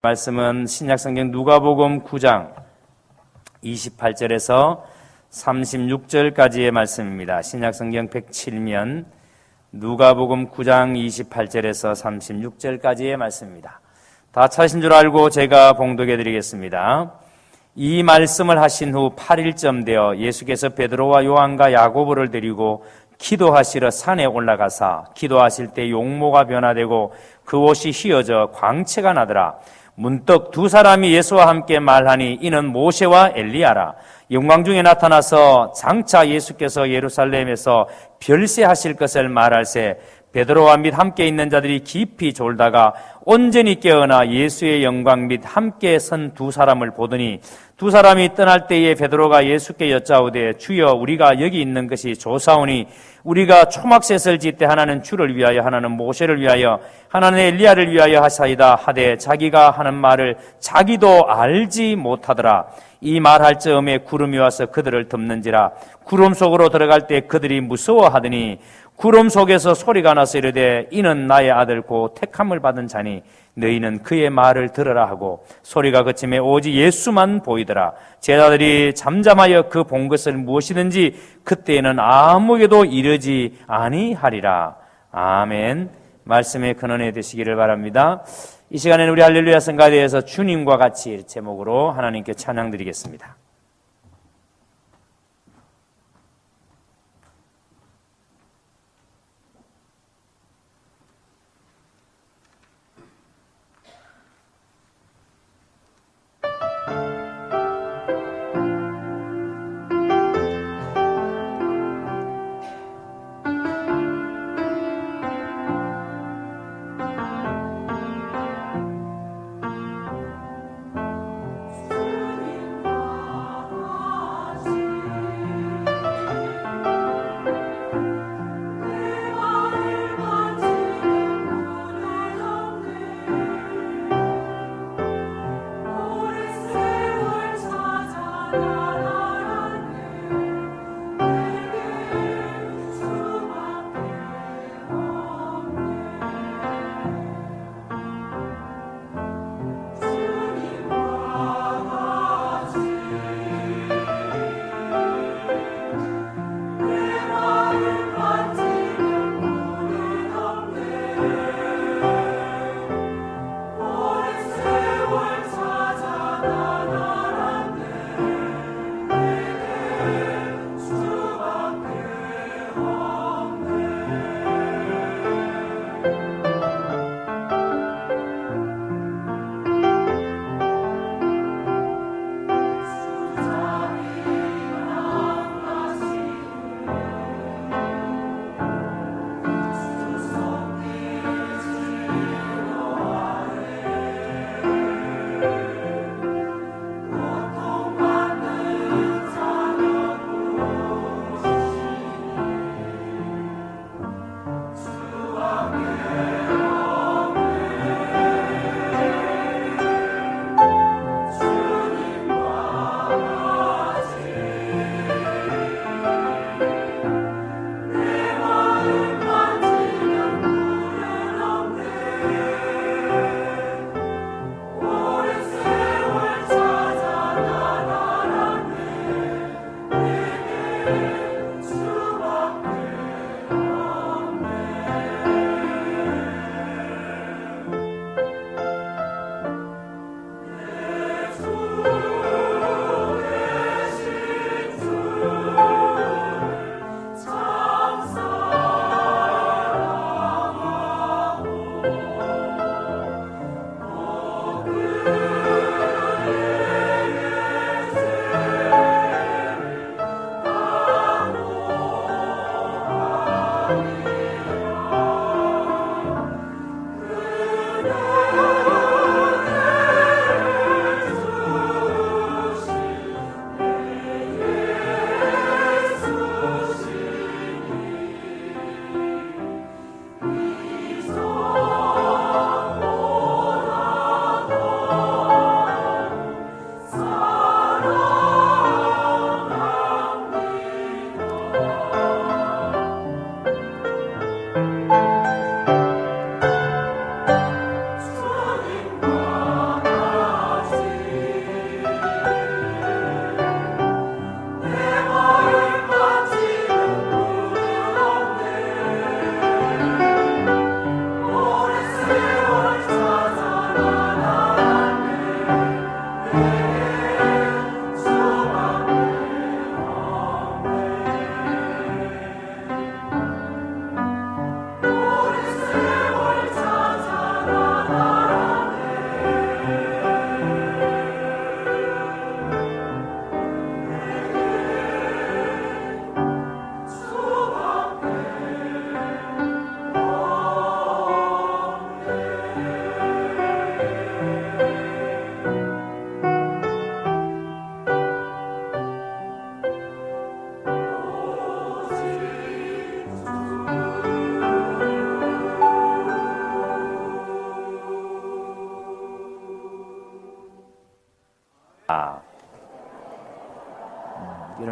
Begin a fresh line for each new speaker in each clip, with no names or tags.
말씀은 신약성경 누가복음 9장 28절에서 36절까지의 말씀입니다. 신약성경 107면 누가복음 9장 28절에서 36절까지의 말씀입니다. 다 찾으신 줄 알고 제가 봉독해 드리겠습니다. 이 말씀을 하신 후 8일쯤 되어 예수께서 베드로와 요한과 야고보를 데리고 기도하시러 산에 올라가사 기도하실 때 용모가 변화되고 그 옷이 휘어져 광채가 나더라. 문득 두 사람이 예수와 함께 말하니 이는 모세와 엘리야라. 영광 중에 나타나서 장차 예수께서 예루살렘에서 별세하실 것을 말할세 베드로와 및 함께 있는 자들이 깊이 졸다가 온전히 깨어나 예수의 영광 및 함께 선 두 사람을 보더니 두 사람이 떠날 때에 베드로가 예수께 여짜오되 주여 우리가 여기 있는 것이 좋사오니 우리가 초막셋을 짓되 하나는 주를 위하여 하나는 모세를 위하여 하나는 엘리야를 위하여 하사이다 하되 자기가 하는 말을 자기도 알지 못하더라. 이 말할 즈음에 구름이 와서 그들을 덮는지라. 구름 속으로 들어갈 때 그들이 무서워하더니 구름 속에서 소리가 나서 이르되 이는 나의 아들 곧 택함을 받은 자니 너희는 그의 말을 들으라 하고 소리가 그침에 오직 예수만 보이더라. 제자들이 잠잠하여 그 본 것을 무엇이든지 그때에는 아무에게도 이르지 아니하리라. 아멘. 말씀의 근원에 되시기를 바랍니다. 이 시간에는 우리 할렐루야 성가에 대해서 주님과 같이 제목으로 하나님께 찬양 드리겠습니다.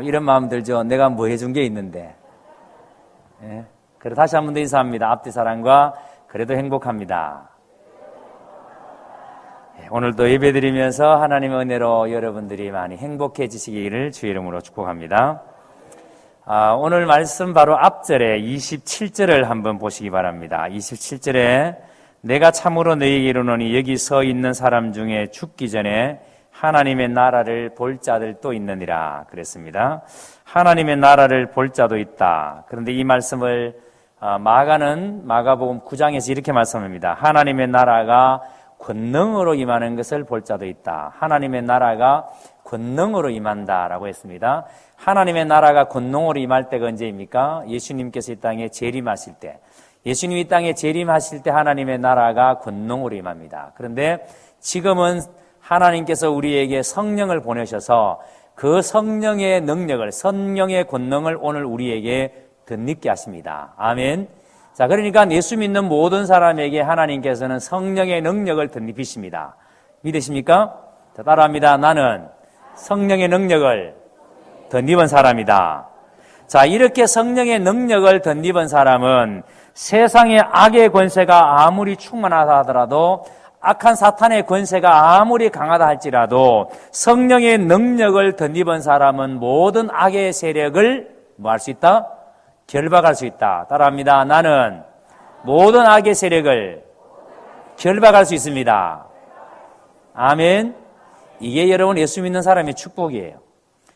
이런 마음 들죠. 내가 뭐 해준 게 있는데. 예? 그래 다시 한 번 더 인사합니다. 앞뒤 사랑과 그래도 행복합니다. 예, 오늘도 예배드리면서 하나님의 은혜로 여러분들이 많이 행복해지시기를 주의 이름으로 축복합니다. 오늘 말씀 바로 앞절에 27절을 한번 보시기 바랍니다. 27절에 내가 참으로 너희에게 이르노니 여기 서 있는 사람 중에 죽기 전에 하나님의 나라를 볼 자들도 있느니라 그랬습니다. 하나님의 나라를 볼 자도 있다. 그런데 이 말씀을 마가는 마가복음 9장에서 이렇게 말씀합니다. 하나님의 나라가 권능으로 임하는 것을 볼 자도 있다. 하나님의 나라가 권능으로 임한다라고 했습니다. 하나님의 나라가 권능으로 임할 때가 언제입니까? 예수님께서 이 땅에 재림하실 때. 예수님이 이 땅에 재림하실 때 하나님의 나라가 권능으로 임합니다. 그런데 지금은 하나님께서 우리에게 성령을 보내셔서 그 성령의 능력을, 성령의 권능을 오늘 우리에게 덧입게 하십니다. 아멘. 자, 그러니까 예수 믿는 모든 사람에게 하나님께서는 성령의 능력을 덧입히십니다. 믿으십니까? 자, 따라합니다. 나는 성령의 능력을 덧입은 사람이다. 자, 이렇게 성령의 능력을 덧입은 사람은 세상의 악의 권세가 아무리 충만하다 하더라도, 악한 사탄의 권세가 아무리 강하다 할지라도 성령의 능력을 덧입은 사람은 모든 악의 세력을 뭐 할 수 있다? 결박할 수 있다. 따라합니다. 나는 모든 악의 세력을 결박할 수 있습니다. 아멘. 이게 여러분 예수 믿는 사람의 축복이에요.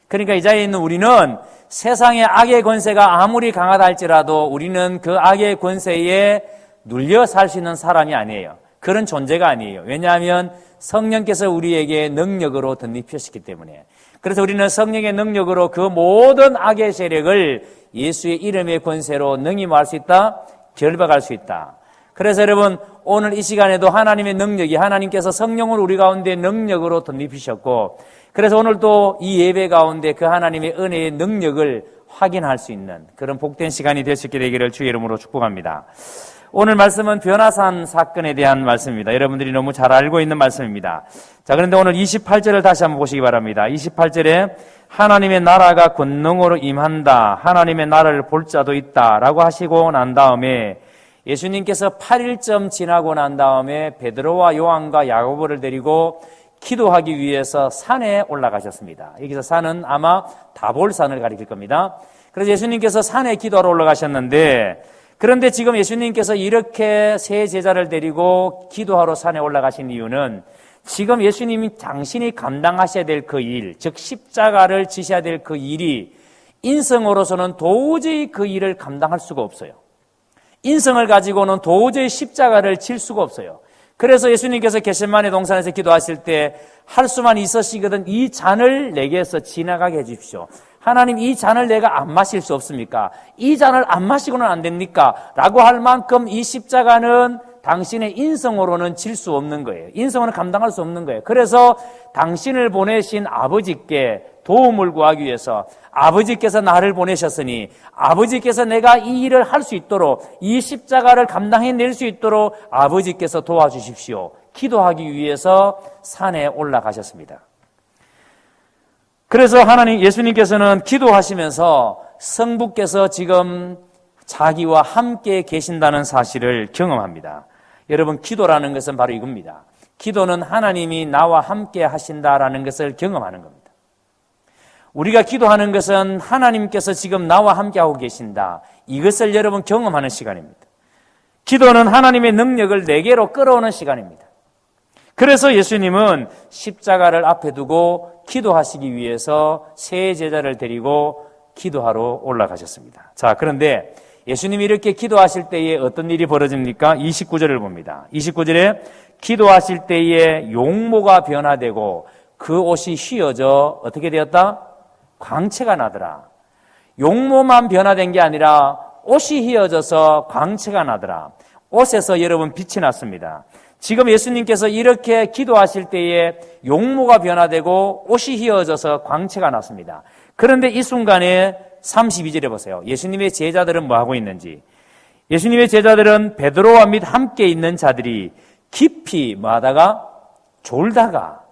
그러니까 이 자리에 있는 우리는 세상의 악의 권세가 아무리 강하다 할지라도 우리는 그 악의 권세에 눌려 살 수 있는 사람이 아니에요. 그런 존재가 아니에요. 왜냐하면 성령께서 우리에게 능력으로 덧입히셨기 때문에. 그래서 우리는 성령의 능력으로 그 모든 악의 세력을 예수의 이름의 권세로 능히 뭐 할 수 있다? 결박할 수 있다. 그래서 여러분 오늘 이 시간에도 하나님의 능력이, 하나님께서 성령을 우리 가운데 능력으로 덧입히셨고, 그래서 오늘 또 이 예배 가운데 그 하나님의 은혜의 능력을 확인할 수 있는 그런 복된 시간이 될 수 있게 되기를 주의 이름으로 축복합니다. 오늘 말씀은 변화산 사건에 대한 말씀입니다. 여러분들이 너무 잘 알고 있는 말씀입니다. 자, 그런데 오늘 28절을 다시 한번 보시기 바랍니다. 28절에 하나님의 나라가 권능으로 임한다. 하나님의 나라를 볼 자도 있다. 라고 하시고 난 다음에 예수님께서 8일쯤 지나고 난 다음에 베드로와 요한과 야고보를 데리고 기도하기 위해서 산에 올라가셨습니다. 여기서 산은 아마 다볼산을 가리킬 겁니다. 그래서 예수님께서 산에 기도하러 올라가셨는데, 그런데 지금 예수님께서 이렇게 세 제자를 데리고 기도하러 산에 올라가신 이유는 지금 예수님이 당신이 감당하셔야 될 그 일, 즉 십자가를 지셔야 될 그 일이 인성으로서는 도저히 그 일을 감당할 수가 없어요. 인성을 가지고는 도저히 십자가를 질 수가 없어요. 그래서 예수님께서 겟세마네 동산에서 기도하실 때 할 수만 있으시거든 이 잔을 내게서 지나가게 해 주십시오. 하나님, 이 잔을 내가 안 마실 수 없습니까? 이 잔을 안 마시고는 안 됩니까? 라고 할 만큼 이 십자가는 당신의 인성으로는 질 수 없는 거예요. 인성으로는 감당할 수 없는 거예요. 그래서 당신을 보내신 아버지께 도움을 구하기 위해서 아버지께서 나를 보내셨으니 아버지께서 내가 이 일을 할 수 있도록, 이 십자가를 감당해낼 수 있도록 아버지께서 도와주십시오. 기도하기 위해서 산에 올라가셨습니다. 그래서 예수님께서는 기도하시면서 성부께서 지금 자기와 함께 계신다는 사실을 경험합니다. 여러분, 기도라는 것은 바로 이겁니다. 기도는 하나님이 나와 함께 하신다라는 것을 경험하는 겁니다. 우리가 기도하는 것은 하나님께서 지금 나와 함께 하고 계신다. 이것을 여러분 경험하는 시간입니다. 기도는 하나님의 능력을 내게로 끌어오는 시간입니다. 그래서 예수님은 십자가를 앞에 두고 기도하시기 위해서 세 제자를 데리고 기도하러 올라가셨습니다. 자, 그런데 예수님이 이렇게 기도하실 때에 어떤 일이 벌어집니까? 29절을 봅니다. 29절에 기도하실 때에 용모가 변화되고 그 옷이 휘어져 어떻게 되었다? 광채가 나더라. 용모만 변화된 게 아니라 옷이 휘어져서 광채가 나더라. 옷에서 여러분 빛이 났습니다. 지금 예수님께서 이렇게 기도하실 때에 용모가 변화되고 옷이 휘어져서 광채가 났습니다. 그런데 이 순간에 32절에 보세요. 예수님의 제자들은 뭐 하고 있는지. 예수님의 제자들은 베드로와 및 함께 있는 자들이 깊이 뭐 하다가? 졸다가.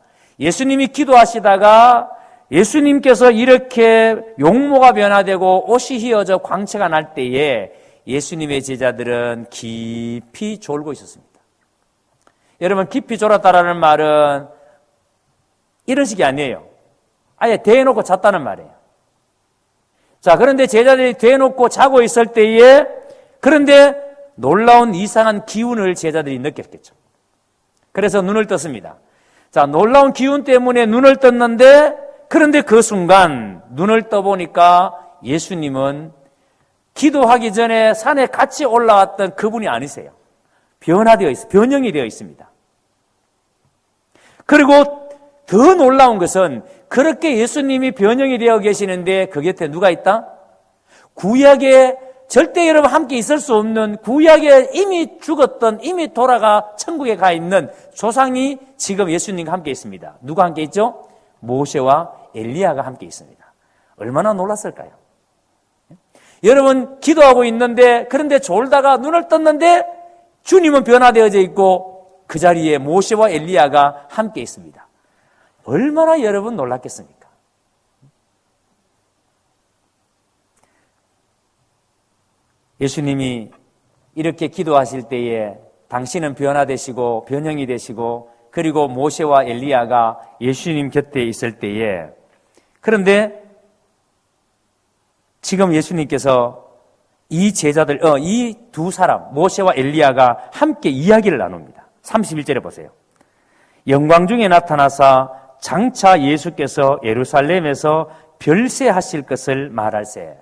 예수님이 기도하시다가 예수님께서 이렇게 용모가 변화되고 옷이 휘어져 광채가 날 때에 예수님의 제자들은 깊이 졸고 있었습니다. 여러분, 깊이 졸았다라는 말은 이런 식이 아니에요. 아예 대놓고 잤다는 말이에요. 자, 그런데 제자들이 대놓고 자고 있을 때에 그런데 놀라운 이상한 기운을 제자들이 느꼈겠죠. 그래서 눈을 떴습니다. 자, 놀라운 기운 때문에 눈을 떴는데 그런데 그 순간 눈을 떠보니까 예수님은 기도하기 전에 산에 같이 올라왔던 그분이 아니세요. 변화되어 있어요. 변형이 되어 있습니다. 그리고 더 놀라운 것은 그렇게 예수님이 변형이 되어 계시는데 그 곁에 누가 있다? 구약에 절대 여러분 함께 있을 수 없는 구약에 이미 죽었던 이미 돌아가 천국에 가 있는 조상이 지금 예수님과 함께 있습니다. 누가 함께 있죠? 모세와 엘리야가 함께 있습니다. 얼마나 놀랐을까요? 여러분 기도하고 있는데 그런데 졸다가 눈을 떴는데 주님은 변화되어져 있고 그 자리에 모세와 엘리야가 함께 있습니다. 얼마나 여러분 놀랐겠습니까? 예수님이 이렇게 기도하실 때에 당신은 변화되시고 변형이 되시고 그리고 모세와 엘리야가 예수님 곁에 있을 때에 그런데 지금 예수님께서 이 제자들, 이 두 사람 모세와 엘리야가 함께 이야기를 나눕니다. 31절에 보세요. 영광 중에 나타나사 장차 예수께서 예루살렘에서 별세하실 것을 말할세.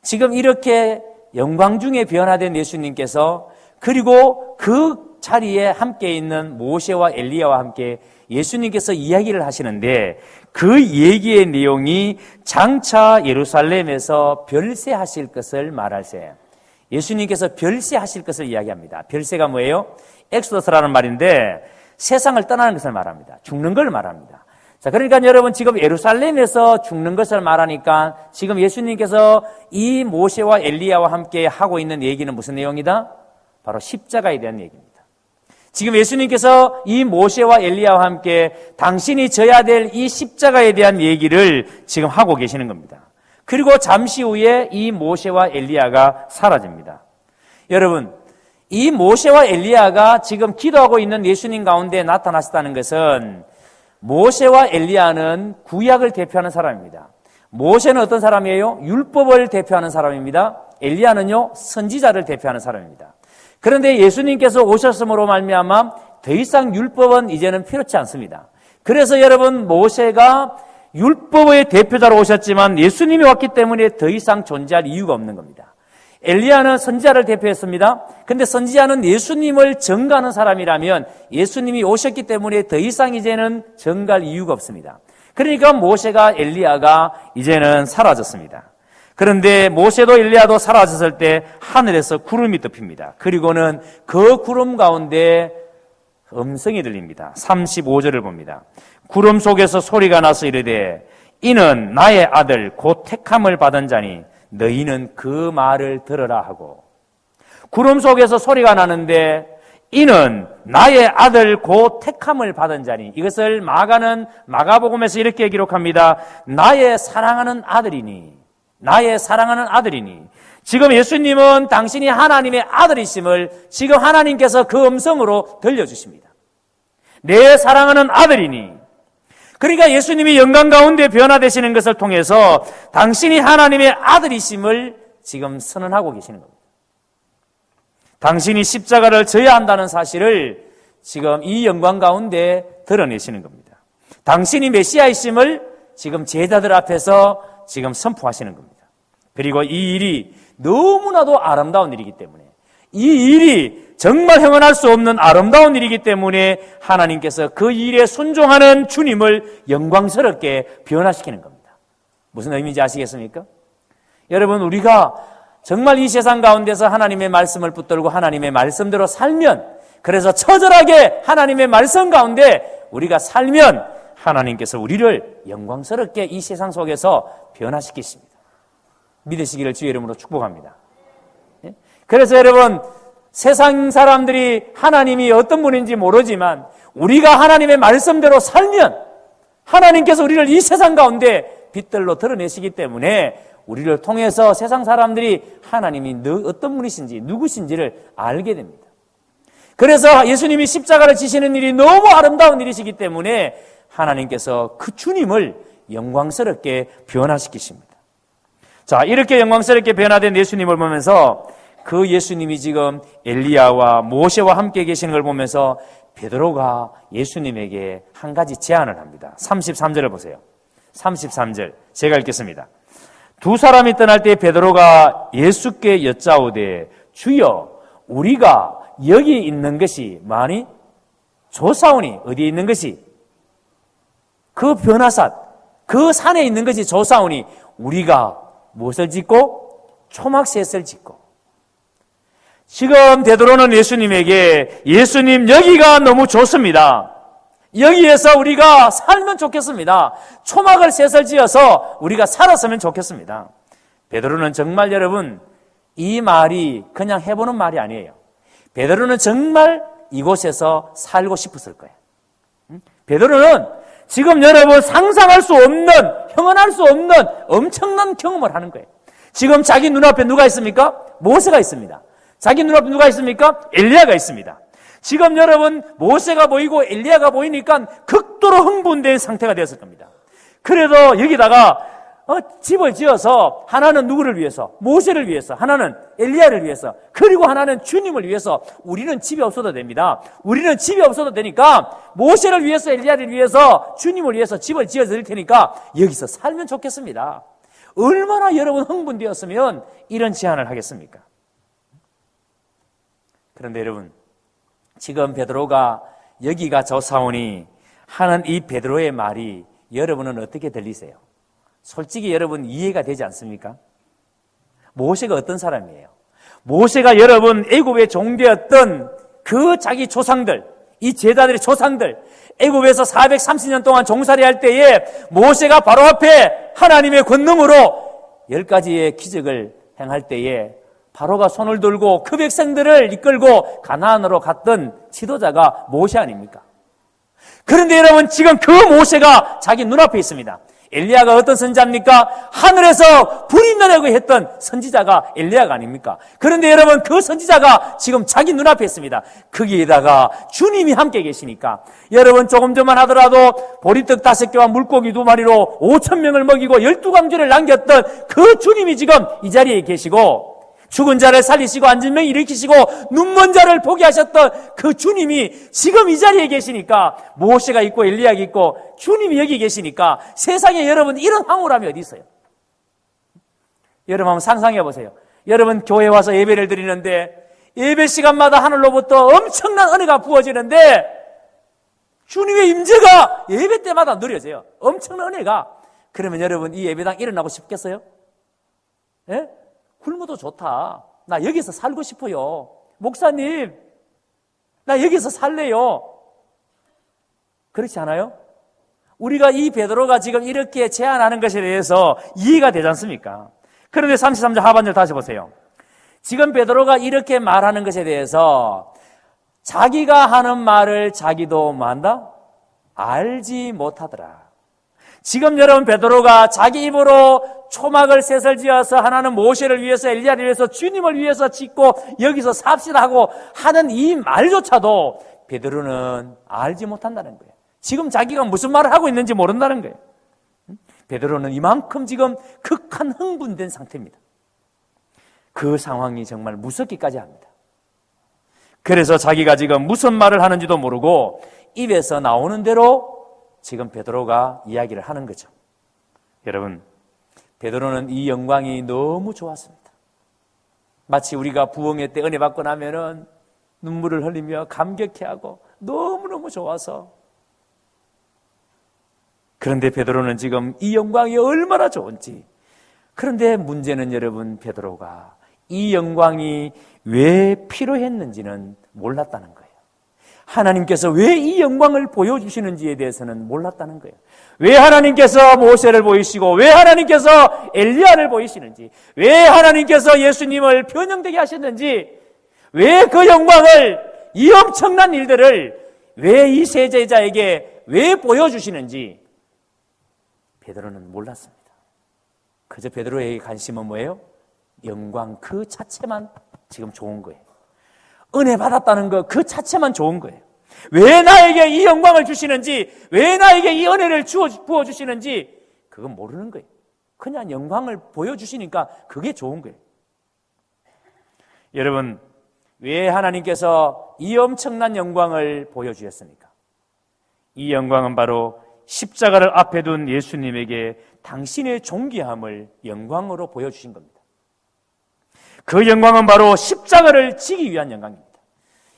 지금 이렇게 영광 중에 변화된 예수님께서 그리고 그 자리에 함께 있는 모세와 엘리야와 함께 예수님께서 이야기를 하시는데 그 얘기의 내용이 장차 예루살렘에서 별세하실 것을 말할세. 예수님께서 별세하실 것을 이야기합니다. 별세가 뭐예요? 엑소더스라는 말인데 세상을 떠나는 것을 말합니다. 죽는 걸 말합니다. 자, 그러니까 여러분 지금 예루살렘에서 죽는 것을 말하니까 지금 예수님께서 이 모세와 엘리야와 함께 하고 있는 얘기는 무슨 내용이다? 바로 십자가에 대한 얘기입니다. 지금 예수님께서 이 모세와 엘리야와 함께 당신이 져야 될 이 십자가에 대한 얘기를 지금 하고 계시는 겁니다. 그리고 잠시 후에 이 모세와 엘리야가 사라집니다. 여러분, 이 모세와 엘리야가 지금 기도하고 있는 예수님 가운데 나타났다는 것은 모세와 엘리야는 구약을 대표하는 사람입니다. 모세는 어떤 사람이에요? 율법을 대표하는 사람입니다. 엘리야는요, 선지자를 대표하는 사람입니다. 그런데 예수님께서 오셨음으로 말미암아 더 이상 율법은 이제는 필요치 않습니다. 그래서 여러분 모세가 율법의 대표자로 오셨지만 예수님이 왔기 때문에 더 이상 존재할 이유가 없는 겁니다. 엘리야는 선지자를 대표했습니다. 그런데 선지자는 예수님을 전가하는 사람이라면 예수님이 오셨기 때문에 더 이상 이제는 전가할 이유가 없습니다. 그러니까 모세가 엘리야가 이제는 사라졌습니다. 그런데 모세도 엘리야도 사라졌을 때 하늘에서 구름이 덮입니다. 그리고는 그 구름 가운데 음성이 들립니다. 35절을 봅니다. 구름 속에서 소리가 나서 이르되 이는 나의 아들 곧 택함을 받은 자니 너희는 그 말을 들으라 하고 구름 속에서 소리가 나는데 이는 나의 아들 곧 택함을 받은 자니 이것을 마가는 마가복음에서 이렇게 기록합니다. 나의 사랑하는 아들이니 나의 사랑하는 아들이니 지금 예수님은 당신이 하나님의 아들이심을 지금 하나님께서 그 음성으로 들려주십니다. 내 사랑하는 아들이니 그러니까 예수님이 영광 가운데 변화되시는 것을 통해서 당신이 하나님의 아들이심을 지금 선언하고 계시는 겁니다. 당신이 십자가를 져야 한다는 사실을 지금 이 영광 가운데 드러내시는 겁니다. 당신이 메시아이심을 지금 제자들 앞에서 지금 선포하시는 겁니다. 그리고 이 일이 너무나도 아름다운 일이기 때문에 이 일이 정말 행언할 수 없는 아름다운 일이기 때문에 하나님께서 그 일에 순종하는 주님을 영광스럽게 변화시키는 겁니다. 무슨 의미인지 아시겠습니까? 여러분 우리가 정말 이 세상 가운데서 하나님의 말씀을 붙들고 하나님의 말씀대로 살면 그래서 처절하게 하나님의 말씀 가운데 우리가 살면 하나님께서 우리를 영광스럽게 이 세상 속에서 변화시키십니다. 믿으시기를 주의 이름으로 축복합니다. 그래서 여러분 세상 사람들이 하나님이 어떤 분인지 모르지만 우리가 하나님의 말씀대로 살면 하나님께서 우리를 이 세상 가운데 빛들로 드러내시기 때문에 우리를 통해서 세상 사람들이 하나님이 어떤 분이신지 누구신지를 알게 됩니다. 그래서 예수님이 십자가를 지시는 일이 너무 아름다운 일이시기 때문에 하나님께서 그 주님을 영광스럽게 변화시키십니다. 자, 이렇게 영광스럽게 변화된 예수님을 보면서 그 예수님이 지금 엘리야와 모세와 함께 계시는 걸 보면서 베드로가 예수님에게 한 가지 제안을 합니다. 33절을 보세요. 33절 제가 읽겠습니다. 두 사람이 떠날 때 베드로가 예수께 여짜오되 주여 우리가 여기 있는 것이 많이 좋사오니 어디에 있는 것이 그 변화산 그 산에 있는 것이 좋사오니 우리가 무엇을 짓고 초막셋을 짓고 지금 베드로는 예수님에게 예수님 여기가 너무 좋습니다. 여기에서 우리가 살면 좋겠습니다. 초막을 셋을 지어서 우리가 살았으면 좋겠습니다. 베드로는 정말 여러분 이 말이 그냥 해보는 말이 아니에요. 베드로는 정말 이곳에서 살고 싶었을 거예요. 베드로는 지금 여러분 상상할 수 없는 형언할 수 없는 엄청난 경험을 하는 거예요. 지금 자기 눈앞에 누가 있습니까? 모세가 있습니다. 자기 눈앞에 누가 있습니까? 엘리야가 있습니다. 지금 여러분 모세가 보이고 엘리야가 보이니까 극도로 흥분된 상태가 되었을 겁니다. 그래도 여기다가 집을 지어서 하나는 누구를 위해서? 모세를 위해서, 하나는 엘리야를 위해서, 그리고 하나는 주님을 위해서. 우리는 집이 없어도 됩니다. 우리는 집이 없어도 되니까 모세를 위해서, 엘리야를 위해서, 주님을 위해서 집을 지어드릴 테니까 여기서 살면 좋겠습니다. 얼마나 여러분 흥분되었으면 이런 제안을 하겠습니까? 그런데 여러분 지금 베드로가 여기가 좋사오니 하는 이 베드로의 말이 여러분은 어떻게 들리세요? 솔직히 여러분 이해가 되지 않습니까? 모세가 어떤 사람이에요? 모세가 여러분 애굽의 종되었던 그 자기 조상들, 이 제자들의 조상들, 애굽에서 430년 동안 종살이 할 때에 모세가 바로 앞에 하나님의 권능으로 10가지의 기적을 행할 때에 바로가 손을 들고 그 백성들을 이끌고 가나안으로 갔던 지도자가 모세 아닙니까? 그런데 여러분 지금 그 모세가 자기 눈앞에 있습니다. 엘리야가 어떤 선지자입니까? 하늘에서 불이 내리고 했던 선지자가 엘리야가 아닙니까? 그런데 여러분 그 선지자가 지금 자기 눈앞에 있습니다. 거기에다가 주님이 함께 계시니까 여러분 조금 전만 하더라도 보리떡 5개와 물고기 2마리로 5,000명을 먹이고 12광주를 남겼던 그 주님이 지금 이 자리에 계시고 죽은 자를 살리시고 앉은 명 일으키시고 눈먼 자를 보게 하셨던 그 주님이 지금 이 자리에 계시니까 모세가 있고 엘리야가 있고 주님이 여기 계시니까 세상에 여러분 이런 황홀함이 어디 있어요? 여러분 한번 상상해 보세요. 여러분 교회 와서 예배를 드리는데 예배 시간마다 하늘로부터 엄청난 은혜가 부어지는데 주님의 임재가 예배 때마다 누려져요. 엄청난 은혜가. 그러면 여러분 이 예배당 일어나고 싶겠어요? 예? 굶어도 좋다. 나 여기서 살고 싶어요. 목사님, 나 여기서 살래요. 그렇지 않아요? 우리가 이 베드로가 지금 이렇게 제안하는 것에 대해서 이해가 되지 않습니까? 그런데 33절 하반절 다시 보세요. 지금 베드로가 이렇게 말하는 것에 대해서 자기가 하는 말을 자기도 뭐한다? 알지 못하더라. 지금 여러분 베드로가 자기 입으로 초막을 셋을 지어서 하나는 모세를 위해서 엘리야를 위해서 주님을 위해서 짓고 여기서 삽시다 하고 하는 이 말조차도 베드로는 알지 못한다는 거예요. 지금 자기가 무슨 말을 하고 있는지 모른다는 거예요. 베드로는 이만큼 지금 극한 흥분된 상태입니다. 그 상황이 정말 무섭기까지 합니다. 그래서 자기가 지금 무슨 말을 하는지도 모르고 입에서 나오는 대로 지금 베드로가 이야기를 하는 거죠. 여러분, 베드로는 이 영광이 너무 좋았습니다. 마치 우리가 부흥회 때 은혜 받고 나면은 눈물을 흘리며 감격해하고 너무너무 좋아서. 그런데 베드로는 지금 이 영광이 얼마나 좋은지. 그런데 문제는 여러분 베드로가 이 영광이 왜 필요했는지는 몰랐다는 거예요. 하나님께서 왜 이 영광을 보여주시는지에 대해서는 몰랐다는 거예요. 왜 하나님께서 모세를 보이시고 왜 하나님께서 엘리야를 보이시는지 왜 하나님께서 예수님을 변형되게 하셨는지 왜 그 영광을 이 엄청난 일들을 왜 이 세 제자에게 왜 보여주시는지 베드로는 몰랐습니다. 그저 베드로에게 관심은 뭐예요? 영광 그 자체만 지금 좋은 거예요. 은혜 받았다는 것 그 자체만 좋은 거예요. 왜 나에게 이 영광을 주시는지, 왜 나에게 이 은혜를 부어주시는지 그건 모르는 거예요. 그냥 영광을 보여주시니까 그게 좋은 거예요. 여러분, 왜 하나님께서 이 엄청난 영광을 보여주셨습니까? 이 영광은 바로 십자가를 앞에 둔 예수님에게 당신의 존귀함을 영광으로 보여주신 겁니다. 그 영광은 바로 십자가를 지기 위한 영광입니다.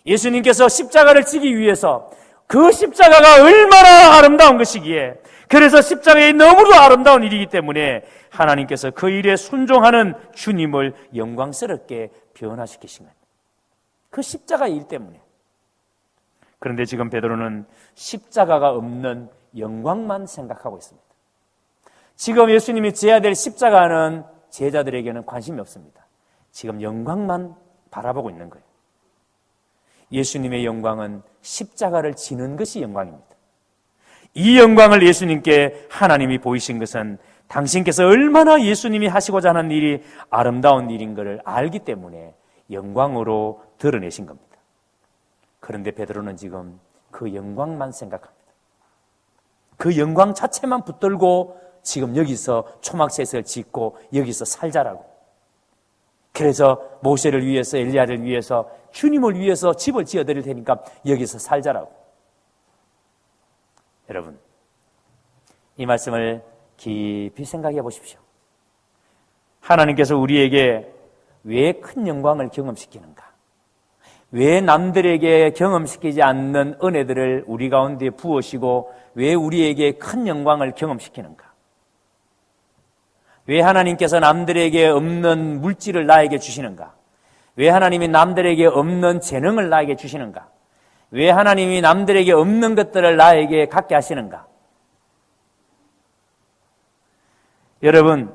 예수님께서 십자가를 지기 위해서 그 십자가가 얼마나 아름다운 것이기에, 그래서 십자가에 너무도 아름다운 일이기 때문에 하나님께서 그 일에 순종하는 주님을 영광스럽게 변화시키신 거예요. 그 십자가의 일 때문에. 그런데 지금 베드로는 십자가가 없는 영광만 생각하고 있습니다. 지금 예수님이 져야 될 십자가는 제자들에게는 관심이 없습니다. 지금 영광만 바라보고 있는 거예요. 예수님의 영광은 십자가를 지는 것이 영광입니다. 이 영광을 예수님께 하나님이 보이신 것은 당신께서 얼마나 예수님이 하시고자 하는 일이 아름다운 일인 것을 알기 때문에 영광으로 드러내신 겁니다. 그런데 베드로는 지금 그 영광만 생각합니다. 그 영광 자체만 붙들고 지금 여기서 초막셋을 짓고 여기서 살자라고. 그래서 모세를 위해서, 엘리야를 위해서, 주님을 위해서 집을 지어드릴 테니까 여기서 살자라고. 여러분, 이 말씀을 깊이 생각해 보십시오. 하나님께서 우리에게 왜 큰 영광을 경험시키는가? 왜 남들에게 경험시키지 않는 은혜들을 우리 가운데 부으시고 왜 우리에게 큰 영광을 경험시키는가? 왜 하나님께서 남들에게 없는 물질을 나에게 주시는가? 왜 하나님이 남들에게 없는 재능을 나에게 주시는가? 왜 하나님이 남들에게 없는 것들을 나에게 갖게 하시는가? 여러분,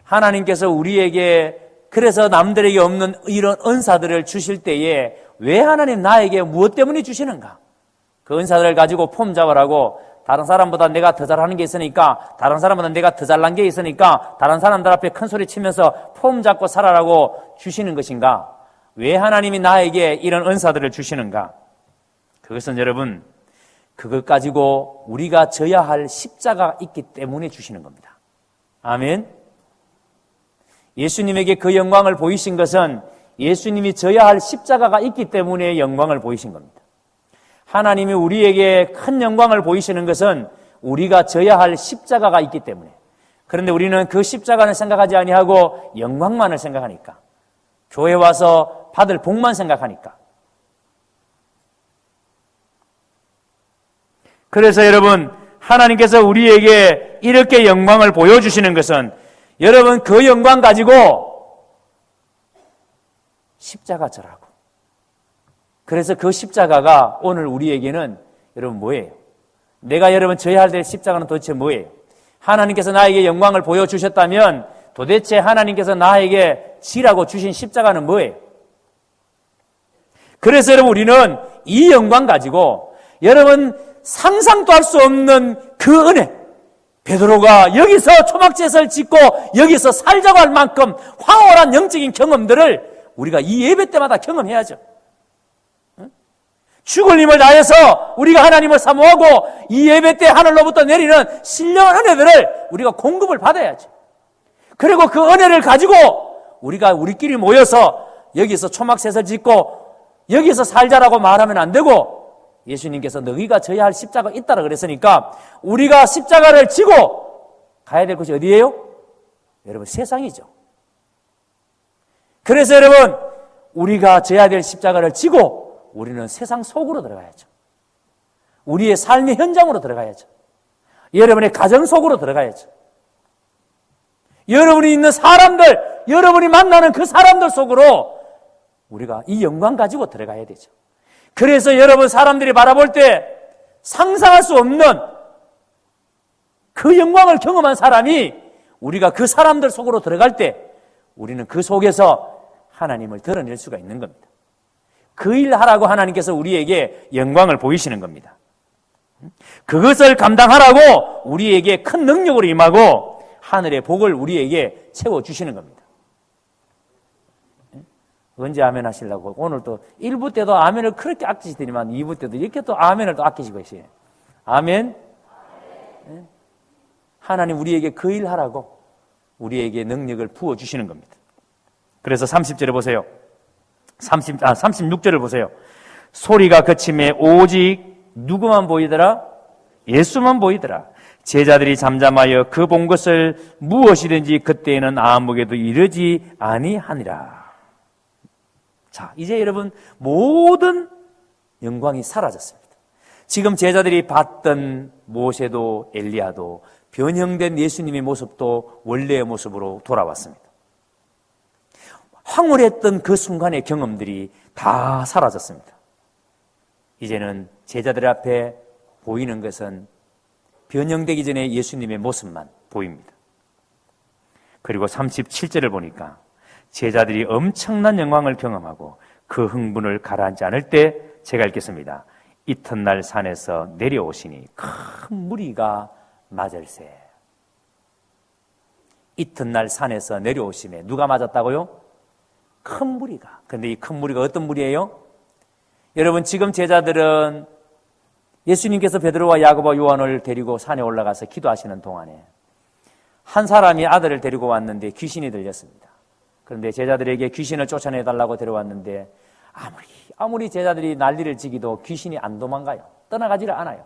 하나님께서 우리에게 그래서 남들에게 없는 이런 은사들을 주실 때에 왜 하나님 나에게 무엇 때문에 주시는가? 그 은사들을 가지고 폼 잡으라고, 다른 사람보다 내가 더 잘하는 게 있으니까, 다른 사람보다 내가 더 잘난 게 있으니까 다른 사람들 앞에 큰 소리 치면서 폼 잡고 살아라고 주시는 것인가? 왜 하나님이 나에게 이런 은사들을 주시는가? 그것은 여러분, 그것 가지고 우리가 져야 할 십자가가 있기 때문에 주시는 겁니다. 아멘. 예수님에게 그 영광을 보이신 것은 예수님이 져야 할 십자가가 있기 때문에 영광을 보이신 겁니다. 하나님이 우리에게 큰 영광을 보이시는 것은 우리가 져야 할 십자가가 있기 때문에. 그런데 우리는 그 십자가는 생각하지 아니하고 영광만을 생각하니까, 교회 와서 받을 복만 생각하니까. 그래서 여러분, 하나님께서 우리에게 이렇게 영광을 보여주시는 것은 여러분 그 영광 가지고 십자가 져라고. 그래서 그 십자가가 오늘 우리에게는 여러분 뭐예요? 내가 여러분 져야 할 십자가는 도대체 뭐예요? 하나님께서 나에게 영광을 보여주셨다면 도대체 하나님께서 나에게 지라고 주신 십자가는 뭐예요? 그래서 여러분 우리는 이 영광 가지고 여러분 상상도 할 수 없는 그 은혜, 베드로가 여기서 초막제사를 짓고 여기서 살자고 할 만큼 황홀한 영적인 경험들을 우리가 이 예배 때마다 경험해야죠. 죽을 힘을 다해서 우리가 하나님을 사모하고 이 예배 때 하늘로부터 내리는 신령한 은혜들을 우리가 공급을 받아야죠. 그리고 그 은혜를 가지고 우리가 우리끼리 모여서 여기서 초막셋을 짓고 여기서 살자라고 말하면 안 되고, 예수님께서 너희가 져야 할 십자가가 있다라 그랬으니까 우리가 십자가를 지고 가야 될 곳이 어디예요? 여러분 세상이죠. 그래서 여러분 우리가 져야 될 십자가를 지고 우리는 세상 속으로 들어가야죠. 우리의 삶의 현장으로 들어가야죠. 여러분의 가정 속으로 들어가야죠. 여러분이 있는 사람들, 여러분이 만나는 그 사람들 속으로 우리가 이 영광 가지고 들어가야 되죠. 그래서 여러분 사람들이 바라볼 때 상상할 수 없는 그 영광을 경험한 사람이 우리가 그 사람들 속으로 들어갈 때 우리는 그 속에서 하나님을 드러낼 수가 있는 겁니다. 그 일 하라고 하나님께서 우리에게 영광을 보이시는 겁니다. 그것을 감당하라고 우리에게 큰 능력으로 임하고 하늘의 복을 우리에게 채워주시는 겁니다. 언제 아멘 하시려고? 오늘 또 1부 때도 아멘을 그렇게 아끼시더니만 2부 때도 이렇게 또 아멘을 또 아끼시고 계시네요. 아멘? 하나님 우리에게 그 일 하라고 우리에게 능력을 부어주시는 겁니다. 그래서 30절에 보세요. 36절을 보세요. 소리가 그침에 오직 누구만 보이더라? 예수만 보이더라. 제자들이 잠잠하여 그 본 것을 무엇이든지 그때에는 아무에게도 이르지 아니하니라. 자, 이제 여러분 모든 영광이 사라졌습니다. 지금 제자들이 봤던 모세도 엘리야도 변형된 예수님의 모습도 원래의 모습으로 돌아왔습니다. 황홀했던 그 순간의 경험들이 다 사라졌습니다. 이제는 제자들 앞에 보이는 것은 변형되기 전에 예수님의 모습만 보입니다. 그리고 37절을 보니까 제자들이 엄청난 영광을 경험하고 그 흥분을 가라앉지 않을 때 제가 읽겠습니다. 이튿날 산에서 내려오시니 큰 무리가 맞을세. 이튿날 산에서 내려오시네. 누가 맞았다고요? 큰 무리가. 그런데 이 큰 무리가 어떤 무리예요? 여러분 지금 제자들은 예수님께서 베드로와 야고보와 요한을 데리고 산에 올라가서 기도하시는 동안에 한 사람이 아들을 데리고 왔는데 귀신이 들렸습니다. 그런데 제자들에게 귀신을 쫓아내달라고 데려왔는데 아무리 제자들이 난리를 치기도 귀신이 안 도망가요. 떠나가지를 않아요.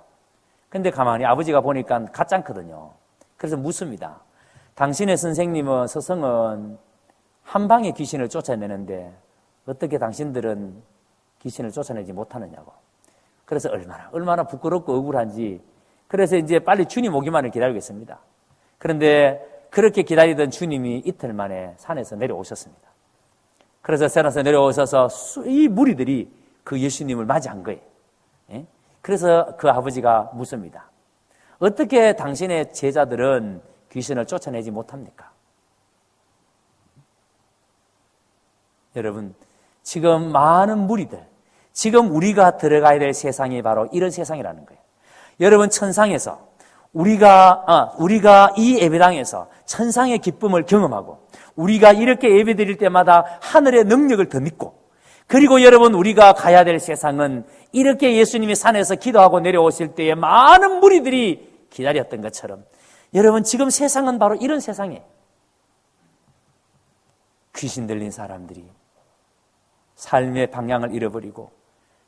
근데 가만히 아버지가 보니까 가짜거든요. 그래서 묻습니다. 당신의 선생님은 스승은 한 방에 귀신을 쫓아내는데 어떻게 당신들은 귀신을 쫓아내지 못하느냐고. 그래서 얼마나 부끄럽고 억울한지 그래서 이제 빨리 주님 오기만을 기다리고 있습니다. 그런데 그렇게 기다리던 주님이 이틀 만에 산에서 내려오셨습니다. 그래서 산에서 내려오셔서 이 무리들이 그 예수님을 맞이한 거예요. 그래서 그 아버지가 묻습니다. 어떻게 당신의 제자들은 귀신을 쫓아내지 못합니까? 여러분, 지금 많은 무리들, 지금 우리가 들어가야 될 세상이 바로 이런 세상이라는 거예요. 여러분, 천상에서 우리가 이 예배당에서 천상의 기쁨을 경험하고 우리가 이렇게 예배 드릴 때마다 하늘의 능력을 더 믿고 그리고 여러분 우리가 가야 될 세상은 이렇게 예수님이 산에서 기도하고 내려오실 때에 많은 무리들이 기다렸던 것처럼 여러분 지금 세상은 바로 이런 세상이에요. 귀신 들린 사람들이 삶의 방향을 잃어버리고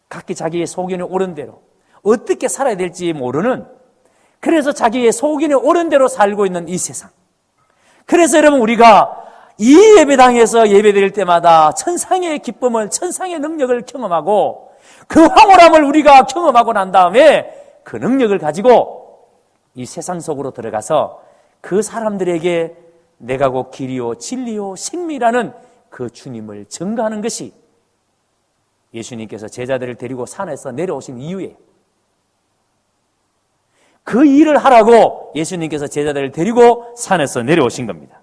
각기 자기의 소견에 옳은 대로 어떻게 살아야 될지 모르는 그래서 자기의 소견에 옳은 대로 살고 있는 이 세상. 그래서 여러분 우리가 이 예배당에서 예배드릴 때마다 천상의 기쁨을 천상의 능력을 경험하고 그 황홀함을 우리가 경험하고 난 다음에 그 능력을 가지고 이 세상 속으로 들어가서 그 사람들에게 내가 곧 길이요 진리요 생미라는 그 주님을 증거하는 것이 예수님께서 제자들을 데리고 산에서 내려오신 이유예요. 그 일을 하라고 예수님께서 제자들을 데리고 산에서 내려오신 겁니다.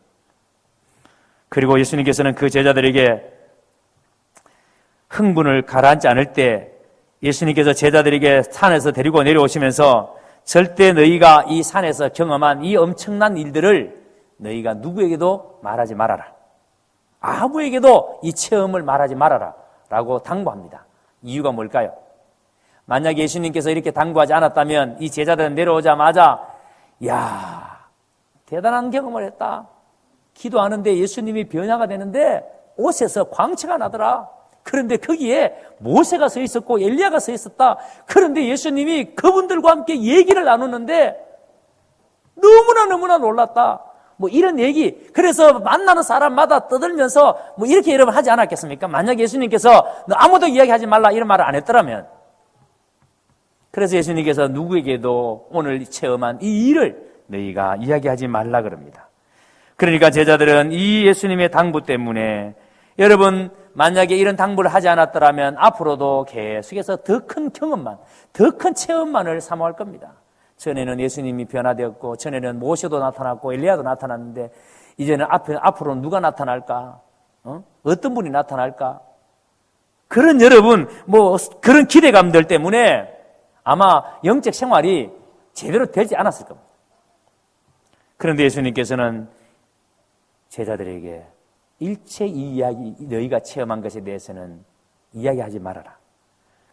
그리고 예수님께서는 그 제자들에게 흥분을 가라앉지 않을 때 예수님께서 제자들에게 산에서 데리고 내려오시면서 절대 너희가 이 산에서 경험한 이 엄청난 일들을 너희가 누구에게도 말하지 말아라. 아무에게도 이 체험을 말하지 말아라 라고 당부합니다. 이유가 뭘까요? 만약 예수님께서 이렇게 당부하지 않았다면 이 제자들은 내려오자마자 대단한 경험을 했다. 기도하는데 예수님이 변화가 되는데 옷에서 광채가 나더라. 그런데 거기에 모세가 서 있었고 엘리야가 서 있었다. 그런데 예수님이 그분들과 함께 얘기를 나누는데 너무나 놀랐다. 뭐 이런 얘기. 그래서 만나는 사람마다 떠들면서 뭐 이렇게 여러분 하지 않았겠습니까? 만약 예수님께서 너 아무도 이야기하지 말라 이런 말을 안 했더라면. 그래서 예수님께서 누구에게도 오늘 체험한 이 일을 너희가 이야기하지 말라 그럽니다. 그러니까 제자들은 이 예수님의 당부 때문에 여러분 만약에 이런 당부를 하지 않았더라면 앞으로도 계속해서 더 큰 경험만, 더 큰 체험만을 사모할 겁니다. 전에는 예수님이 변화되었고 전에는 모세도 나타났고 엘리야도 나타났는데 이제는 앞으로 누가 나타날까? 어떤 분이 나타날까? 그런 여러분 그런 기대감들 때문에 아마 영적 생활이 제대로 되지 않았을 겁니다. 그런데 예수님께서는 제자들에게 일체 이 이야기, 너희가 체험한 것에 대해서는 이야기하지 말아라.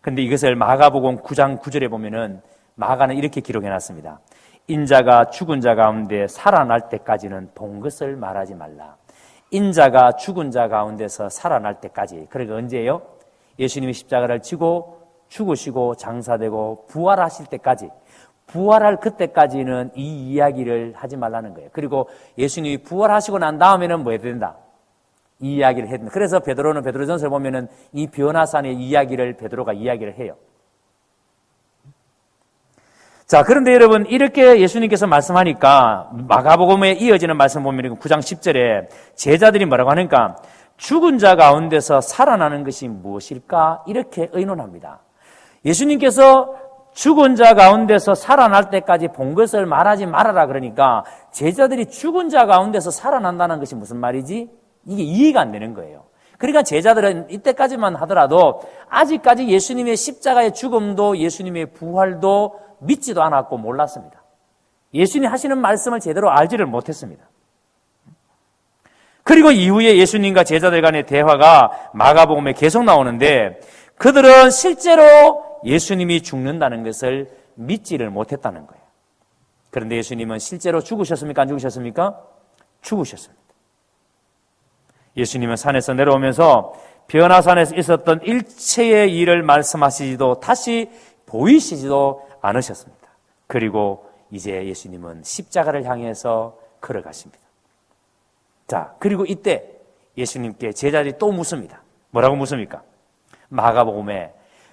그런데 이것을 마가복음 9장 9절에 보면은 마가는 이렇게 기록해놨습니다. 인자가 죽은 자 가운데 살아날 때까지는 본 것을 말하지 말라. 인자가 죽은 자 가운데서 살아날 때까지. 그러니까 언제예요? 예수님이 십자가를 지고 죽으시고 장사되고 부활하실 때까지, 부활할 그때까지는 이 이야기를 하지 말라는 거예요. 그리고 예수님이 부활하시고 난 다음에는 뭐 해야 된다? 이 이야기를 해야 된다. 그래서 베드로는 베드로전서를 보면은 이 변화산의 이야기를 베드로가 이야기를 해요. 자, 그런데 여러분, 이렇게 예수님께서 말씀하니까 마가복음에 이어지는 말씀 보면 9장 10절에 제자들이 뭐라고 하니까 죽은 자 가운데서 살아나는 것이 무엇일까? 이렇게 의논합니다. 예수님께서 죽은 자 가운데서 살아날 때까지 본 것을 말하지 말아라 그러니까 제자들이 죽은 자 가운데서 살아난다는 것이 무슨 말이지? 이게 이해가 안 되는 거예요. 그러니까 제자들은 이때까지만 하더라도 아직까지 예수님의 십자가의 죽음도 예수님의 부활도 믿지도 않았고 몰랐습니다. 예수님 하시는 말씀을 제대로 알지를 못했습니다. 그리고 이후에 예수님과 제자들 간의 대화가 마가복음에 계속 나오는데 그들은 실제로 예수님이 죽는다는 것을 믿지를 못했다는 거예요. 그런데 예수님은 실제로 죽으셨습니까? 안 죽으셨습니까? 죽으셨습니다. 예수님은 산에서 내려오면서 변화산에서 있었던 일체의 일을 말씀하시지도 다시 보이시지도 않으셨습니다. 그리고 이제 예수님은 십자가를 향해서 걸어가십니다. 자, 그리고 이때 예수님께 제자들이 또 묻습니다. 뭐라고 묻습니까? 마가복음에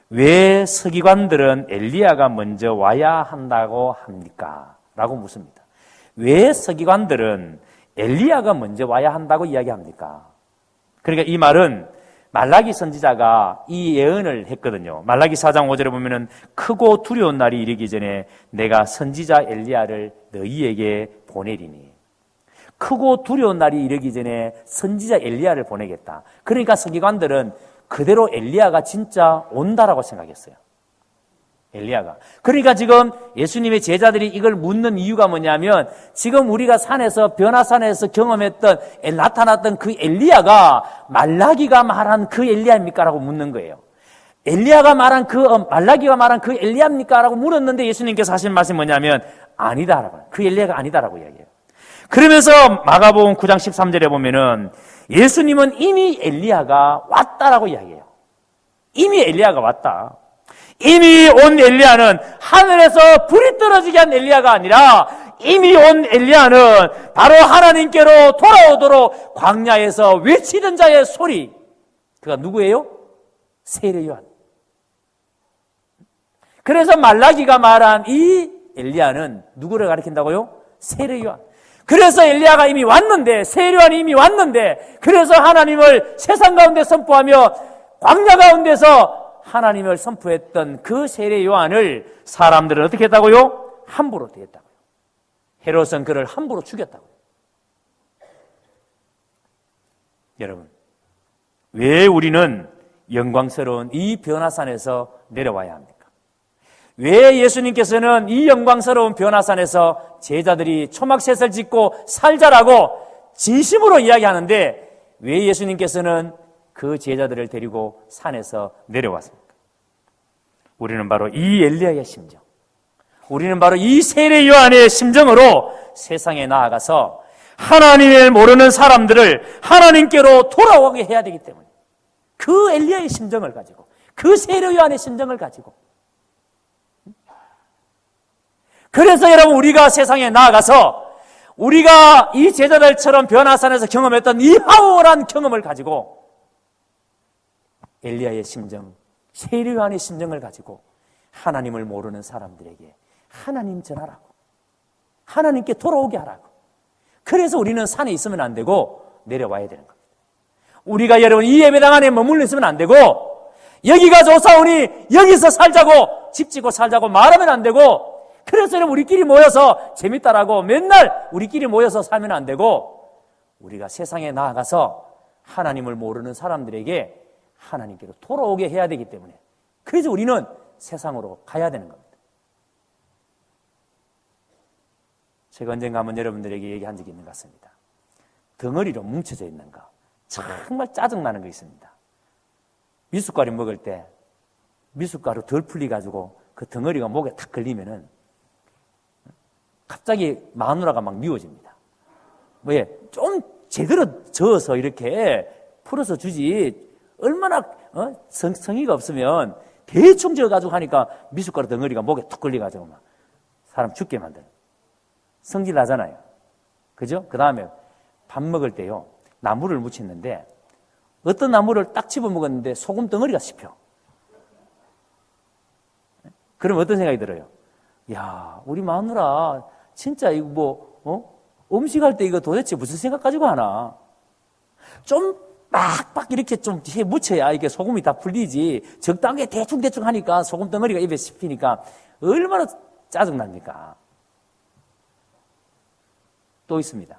왜 서기관들은 엘리야가 먼저 와야 한다고 합니까? 라고 묻습니다. 왜 서기관들은 엘리야가 먼저 와야 한다고 이야기합니까? 그러니까 이 말은 말라기 선지자가 이 예언을 했거든요. 말라기 4장 5절에 보면은 크고 두려운 날이 이르기 전에 내가 선지자 엘리야를 너희에게 보내리니. 크고 두려운 날이 이르기 전에 선지자 엘리야를 보내겠다. 그러니까 서기관들은 그대로 엘리야가 진짜 온다라고 생각했어요. 엘리야가. 그러니까 지금 예수님의 제자들이 이걸 묻는 이유가 뭐냐면 지금 우리가 산에서 변화산에서 경험했던 나타났던 그 엘리야가 말라기가 말한 그 엘리야입니까? 라고 묻는 거예요. 엘리야가 말한 말라기가 말한 그 엘리야입니까? 라고 물었는데 예수님께서 하신 말씀이 뭐냐면 아니다라고. 그 엘리야가 아니다라고 이야기해요. 그러면서 마가복음 9장 13절에 보면은 예수님은 이미 엘리야가 왔다라고 이야기해요. 이미 엘리야가 왔다. 이미 온 엘리야는 하늘에서 불이 떨어지게 한 엘리야가 아니라 이미 온 엘리야는 바로 하나님께로 돌아오도록 광야에서 외치던 자의 소리. 그가 누구예요? 세례 요한. 그래서 말라기가 말한 이 엘리야는 누구를 가리킨다고요? 세례 요한. 그래서 엘리야가 이미 왔는데, 세례 요한이 이미 왔는데, 그래서 하나님을 세상 가운데 선포하며 광야 가운데서 하나님을 선포했던 그 세례 요한을 사람들은 어떻게 했다고요? 함부로 대했다고요. 헤롯은 그를 함부로 죽였다고요. 여러분, 왜 우리는 영광스러운 이 변화산에서 내려와야 합니까? 왜 예수님께서는 이 영광스러운 변화산에서 제자들이 초막셋을 짓고 살자라고 진심으로 이야기하는데 왜 예수님께서는 그 제자들을 데리고 산에서 내려왔습니까? 우리는 바로 이 엘리야의 심정, 우리는 바로 이 세례 요한의 심정으로 세상에 나아가서 하나님을 모르는 사람들을 하나님께로 돌아오게 해야 되기 때문에 그 엘리야의 심정을 가지고 그 세례 요한의 심정을 가지고 그래서 여러분 우리가 세상에 나아가서 우리가 이 제자들처럼 변화산에서 경험했던 이 황홀한 경험을 가지고 엘리야의 심정, 세례 요한의 심정을 가지고 하나님을 모르는 사람들에게 하나님 전하라고, 하나님께 돌아오게 하라고. 그래서 우리는 산에 있으면 안 되고 내려와야 되는 겁니다. 우리가 여러분 이 예배당 안에 머물러 있으면 안 되고 여기가 좋사오니 여기서 살자고 집 짓고 살자고 말하면 안 되고 그래서 우리끼리 모여서 재밌다라고 맨날 우리끼리 모여서 살면 안 되고 우리가 세상에 나아가서 하나님을 모르는 사람들에게 하나님께로 돌아오게 해야 되기 때문에 그래서 우리는 세상으로 가야 되는 겁니다. 제가 언젠가 한번 여러분들에게 얘기한 적이 있는 것 같습니다. 덩어리로 뭉쳐져 있는 거 정말 짜증나는 거 있습니다. 미숫가루 먹을 때 미숫가루 덜 풀려가지고 그 덩어리가 목에 탁 걸리면은 갑자기 마누라가 막 미워집니다. 왜? 좀 제대로 저어서 이렇게 풀어서 주지. 얼마나 성의가 없으면 대충 저어가지고 하니까 미숫가루 덩어리가 목에 툭 걸려가지고 막 사람 죽게 만드는. 성질 나잖아요. 그죠? 그 다음에 밥 먹을 때요, 나물을 무쳤는데 어떤 나물을 딱 집어 먹었는데 소금 덩어리가 씹혀. 그럼 어떤 생각이 들어요? 야, 우리 마누라 진짜 이거 음식할 때 이거 도대체 무슨 생각 가지고 하나? 좀 빡빡 이렇게 좀 해 묻혀야 이게 소금이 다 풀리지. 적당하게 대충 하니까 소금 덩어리가 입에 씹히니까 얼마나 짜증납니까? 또 있습니다.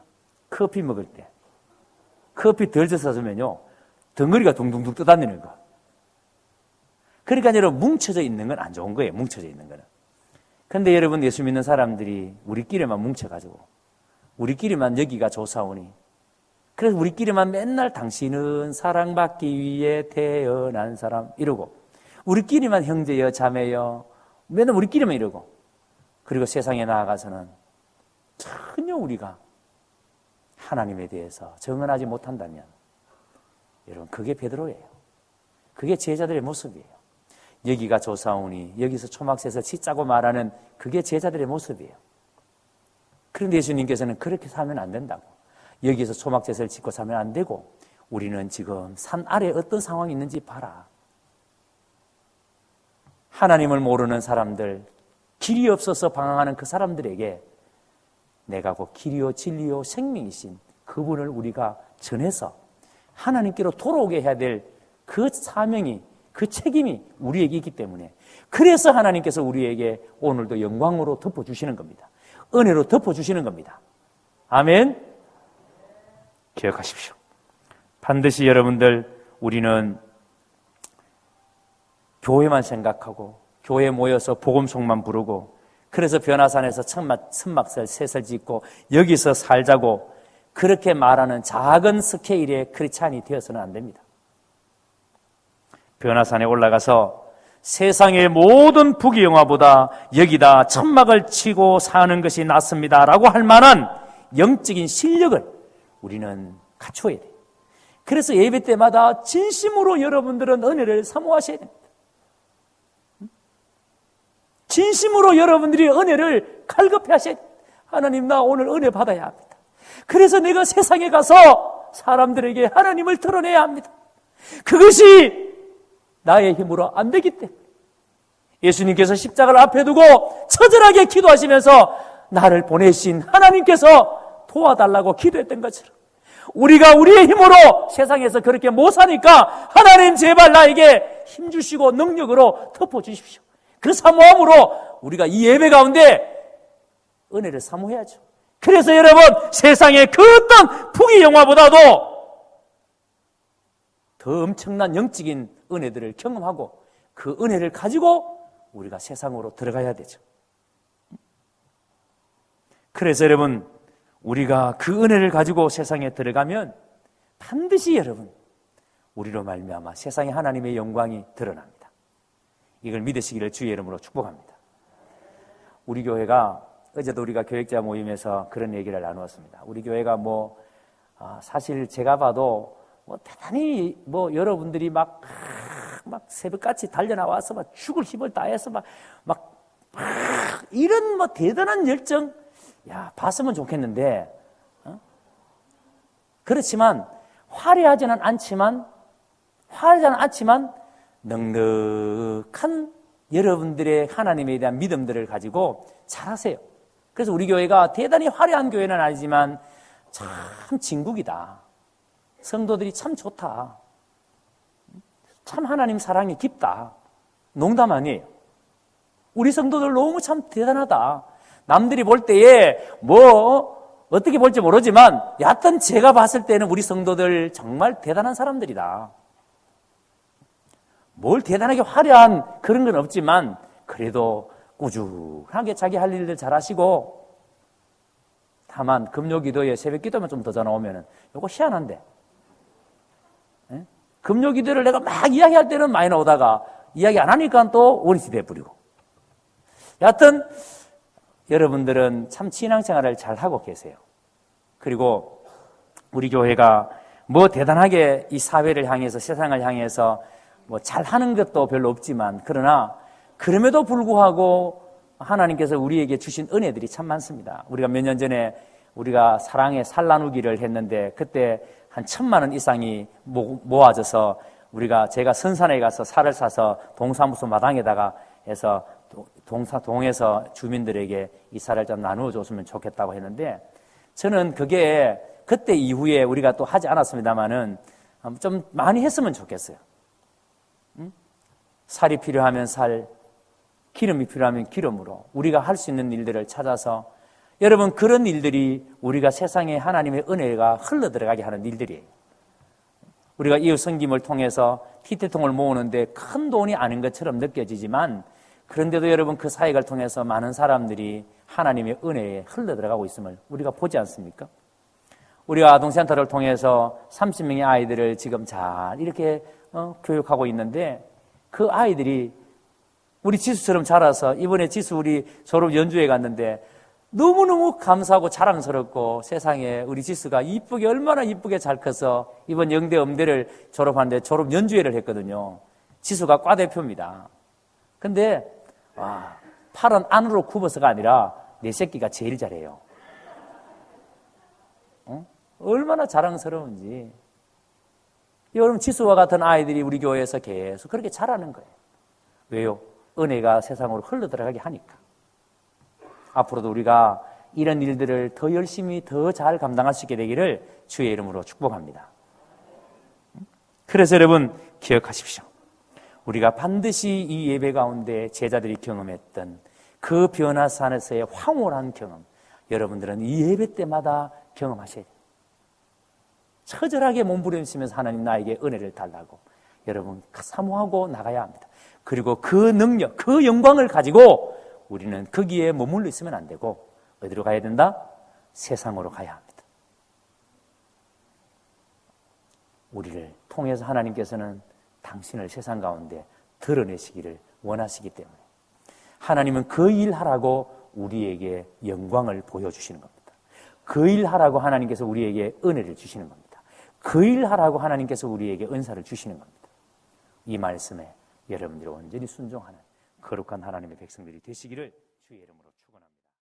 커피 먹을 때 커피 덜 져서 주면요 덩어리가 둥둥둥 떠다니는 거. 그러니까 여러분 뭉쳐져 있는 건 안 좋은 거예요. 뭉쳐져 있는 거는. 근데 여러분 예수 믿는 사람들이 우리끼리만 뭉쳐가지고 우리끼리만 여기가 좋사오니 그래서 우리끼리만 맨날 당신은 사랑받기 위해 태어난 사람 이러고 우리끼리만 형제여 자매여 맨날 우리끼리만 이러고 그리고 세상에 나아가서는 전혀 우리가 하나님에 대해서 정언하지 못한다면 여러분 그게 베드로예요. 그게 제자들의 모습이에요. 여기가 좋사오니 여기서 초막새서 치짜고 말하는 그게 제자들의 모습이에요. 그런데 예수님께서는 그렇게 살면 안 된다고. 여기서 초막새를 짓고 살면 안 되고 우리는 지금 산 아래에 어떤 상황이 있는지 봐라. 하나님을 모르는 사람들, 길이 없어서 방황하는 그 사람들에게 내가 곧 길이요 진리요 생명이신 그분을 우리가 전해서 하나님께로 돌아오게 해야 될 그 사명이 그 책임이 우리에게 있기 때문에 그래서 하나님께서 우리에게 오늘도 영광으로 덮어주시는 겁니다. 은혜로 덮어주시는 겁니다. 아멘. 기억하십시오. 반드시 여러분들 우리는 교회만 생각하고 교회에 모여서 복음송만 부르고 그래서 변화산에서 천막설 새설 짓고 여기서 살자고 그렇게 말하는 작은 스케일의 크리스찬이 되어서는 안 됩니다. 변화산에 올라가서 세상의 모든 부귀영화보다 여기다 천막을 치고 사는 것이 낫습니다 라고 할 만한 영적인 실력을 우리는 갖춰야 돼요. 그래서 예배 때마다 진심으로 여러분들은 은혜를 사모하셔야 됩니다. 진심으로 여러분들이 은혜를 갈급해 하셔야 됩니다. 하나님 나 오늘 은혜 받아야 합니다. 그래서 내가 세상에 가서 사람들에게 하나님을 드러내야 합니다. 그것이 나의 힘으로 안 되기 때문에 예수님께서 십자가를 앞에 두고 처절하게 기도하시면서 나를 보내신 하나님께서 도와달라고 기도했던 것처럼 우리가 우리의 힘으로 세상에서 그렇게 못 사니까 하나님 제발 나에게 힘 주시고 능력으로 덮어주십시오. 그 사모함으로 우리가 이 예배 가운데 은혜를 사모해야죠. 그래서 여러분 세상의 그 어떤 부귀영화보다도 더 엄청난 영적인 은혜들을 경험하고 그 은혜를 가지고 우리가 세상으로 들어가야 되죠. 그래서 여러분 우리가 그 은혜를 가지고 세상에 들어가면 반드시 여러분 우리로 말미암아 세상에 하나님의 영광이 드러납니다. 이걸 믿으시기를 주의 이름으로 축복합니다. 우리 교회가 어제도 우리가 교역자 모임에서 그런 얘기를 나누었습니다. 우리 교회가 사실 제가 봐도 대단히 여러분들이 막 새벽같이 달려나와서 막 죽을 힘을 다해서 이런 대단한 열정, 봤으면 좋겠는데, 그렇지만, 화려하지는 않지만, 넉넉한 여러분들의 하나님에 대한 믿음들을 가지고 잘하세요. 그래서 우리 교회가 대단히 화려한 교회는 아니지만, 참 진국이다. 성도들이 참 좋다. 참 하나님 사랑이 깊다. 농담 아니에요. 우리 성도들 너무 참 대단하다. 남들이 볼 때에 어떻게 볼지 모르지만 여하튼 제가 봤을 때는 우리 성도들 정말 대단한 사람들이다. 뭘 대단하게 화려한 그런 건 없지만 그래도 꾸준하게 자기 할 일들 잘하시고
다만 금요기도에 새벽기도만 좀 더 전화 오면은 요거 희한한데, 예? 금요기도를 내가 막 이야기할 때는 많이 나오다가 이야기 안 하니까 또 원리시 돼버리고. 여하튼 여러분들은 참 신앙생활을 잘 하고 계세요. 그리고 우리 교회가 뭐 대단하게 이 사회를 향해서, 세상을 향해서 뭐 잘하는 것도 별로 없지만, 그러나 그럼에도 불구하고 하나님께서 우리에게 주신 은혜들이 참 많습니다. 우리가 몇 년 전에 우리가 사랑의 살 나누기를 했는데, 그때 한 1,000만 원 이상이 모아져서 제가 선산에 가서 살을 사서 동사무소 마당에다가 해서 동에서 주민들에게 이 살을 좀 나누어 줬으면 좋겠다고 했는데, 저는 그게 그때 이후에 우리가 또 하지 않았습니다만은 좀 많이 했으면 좋겠어요. 살이 필요하면 살, 기름이 필요하면 기름으로 우리가 할 수 있는 일들을 찾아서, 여러분, 그런 일들이 우리가 세상에 하나님의 은혜가 흘러들어가게 하는 일들이에요. 우리가 이웃 섬김을 통해서 티태통을 모으는데 큰 돈이 아닌 것처럼 느껴지지만, 그런데도 여러분, 그 사역을 통해서 많은 사람들이 하나님의 은혜에 흘러들어가고 있음을 우리가 보지 않습니까? 우리가 아동센터를 통해서 30명의 아이들을 지금 잘 이렇게 교육하고 있는데, 그 아이들이 우리 지수처럼 자라서 이번에 지수 우리 졸업 연주회 갔는데 너무너무 감사하고 자랑스럽고, 세상에 우리 지수가 이쁘게, 얼마나 이쁘게 잘 커서 이번 영대 음대를 졸업하는데 졸업 연주회를 했거든요. 지수가 과대표입니다. 근데 팔은 안으로 굽어서가 아니라 내 새끼가 제일 잘해요. 얼마나 자랑스러운지. 여러분, 지수와 같은 아이들이 우리 교회에서 계속 그렇게 자라는 거예요. 왜요? 은혜가 세상으로 흘러들어가게 하니까. 앞으로도 우리가 이런 일들을 더 열심히, 더 잘 감당할 수 있게 되기를 주의 이름으로 축복합니다. 그래서 여러분, 기억하십시오. 우리가 반드시 이 예배 가운데 제자들이 경험했던 그 변화산에서의 황홀한 경험, 여러분들은 이 예배 때마다 경험하셔야 돼요. 처절하게 몸부림치면서 하나님 나에게 은혜를 달라고 여러분 사모하고 나가야 합니다. 그리고 그 능력, 그 영광을 가지고 우리는 거기에 머물러 있으면 안 되고 어디로 가야 된다? 세상으로 가야 합니다. 우리를 통해서 하나님께서는 당신을 세상 가운데 드러내시기를 원하시기 때문에 하나님은 그 일 하라고 우리에게 영광을 보여주시는 겁니다. 그 일 하라고 하나님께서 우리에게 은혜를 주시는 겁니다. 그 일 하라고 하나님께서 우리에게 은사를 주시는 겁니다. 이 말씀에 여러분들이 온전히 순종하는 거룩한 하나님의 백성들이 되시기를 주의 이름으로